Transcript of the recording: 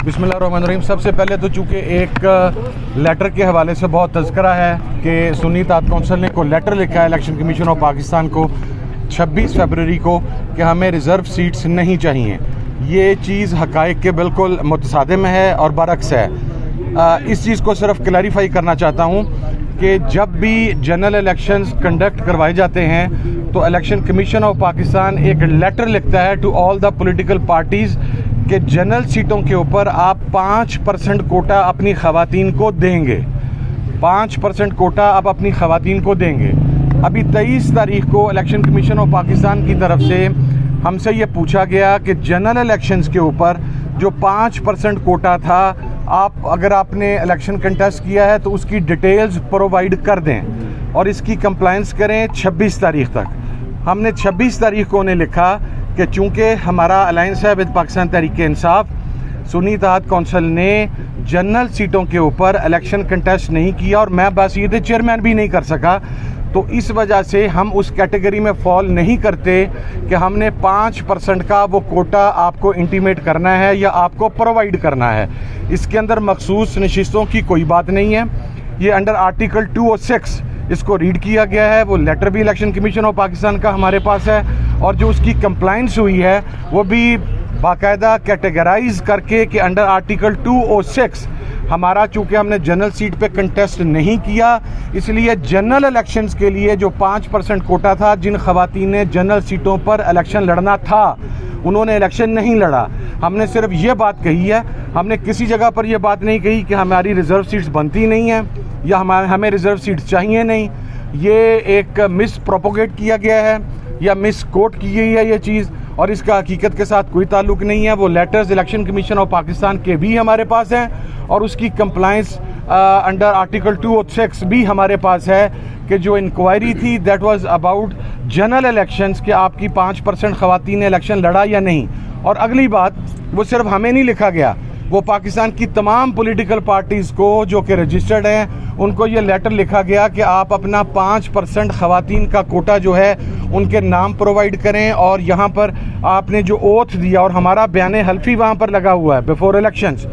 बिस्मिल्लाहिर्रहमानिर्रहीम। सबसे पहले तो चूँकि एक लेटर के हवाले से बहुत तज़किरा है कि सुन्नी इत्तेहाद कौंसिल ने को लेटर लिखा है इलेक्शन कमीशन ऑफ पाकिस्तान को 26 फरवरी को कि हमें रिज़र्व सीट्स नहीं चाहिए। ये चीज़ हक़ाइक़ के बिल्कुल मुतसादिम है और बरअक्स है। इस चीज़ को सिर्फ क्लैरिफाई करना चाहता हूँ कि जब भी जनरल इलेक्शंस कंडक्ट करवाए जाते हैं तो इलेक्शन कमीशन ऑफ पाकिस्तान एक लेटर लिखता है to all the political parties कि जनरल सीटों के ऊपर आप 5% कोटा अपनी ख़वातीन को देंगे। 5% कोटा आप अपनी ख़वातीन को देंगे। अभी 23 तारीख को इलेक्शन कमीशन ऑफ पाकिस्तान की तरफ से हमसे ये पूछा गया कि जनरल इलेक्शंस के ऊपर जो 5% कोटा था, आप अगर आपने इलेक्शन कंटेस्ट किया है तो उसकी डिटेल्स प्रोवाइड कर दें और इसकी कंप्लाइंस करें 26 तारीख तक। हमने 26 तारीख को उन्हें लिखा कि चूँकि हमारा अलायंस है with Pakistan Tehreek-e-Insaf, Sunni Ittehad council ने जनरल सीटों के ऊपर इलेक्शन कंटेस्ट नहीं किया और मैं बस ये चेयरमैन भी नहीं कर सका, तो इस वजह से हम उस कैटेगरी में फॉल नहीं करते कि हमने 5% का वो कोटा आपको इंटीमेट करना है या आपको प्रोवाइड करना है। इसके अंदर मखसूस नशिस्तों की कोई बात नहीं है। ये अंडर आर्टिकल 206 इसको रीड किया गया है। वो लेटर भी इलेक्शन कमीशन ऑफ पाकिस्तान का हमारे पास है और जो उसकी कंप्लाइंस हुई है वो भी बाकायदा कैटेगराइज करके कि अंडर आर्टिकल 206 हमारा, चूँकि हमने जनरल सीट पे कंटेस्ट नहीं किया, इसलिए जनरल इलेक्शंस के लिए जो 5% कोटा था, जिन ख़वातीन ने जनरल सीटों पर इलेक्शन लड़ना था उन्होंने इलेक्शन नहीं लड़ा। हमने सिर्फ ये बात कही है, हमने किसी जगह पर यह बात नहीं कही कि हमारी रिज़र्व सीट्स बनती नहीं हैं या हमें रिज़र्व सीट्स चाहिए नहीं। ये एक मिस प्रोपोगेट किया गया है या मिस कोट की गई है ये चीज़, और इसका हकीकत के साथ कोई ताल्लुक़ नहीं है। वो letters election commission of Pakistan के भी हमारे पास हैं और उसकी कंप्लाइंस अंडर आर्टिकल 206 भी हमारे पास है कि जो इंक्वायरी थी that was about general elections कि आपकी 5% ख़वातीन ने इलेक्शन लड़ा या नहीं। और अगली बात, वो सिर्फ हमें नहीं लिखा गया, वो पाकिस्तान की तमाम पॉलिटिकल पार्टीज़ को जो कि रजिस्टर्ड हैं उनको ये लेटर लिखा गया कि आप अपना 5% ख़वातीन का कोटा जो है उनके नाम प्रोवाइड करें। और यहाँ पर आपने जो ओथ दिया और हमारा बयान हल्फी वहाँ पर लगा हुआ है बिफोर इलेक्शंस,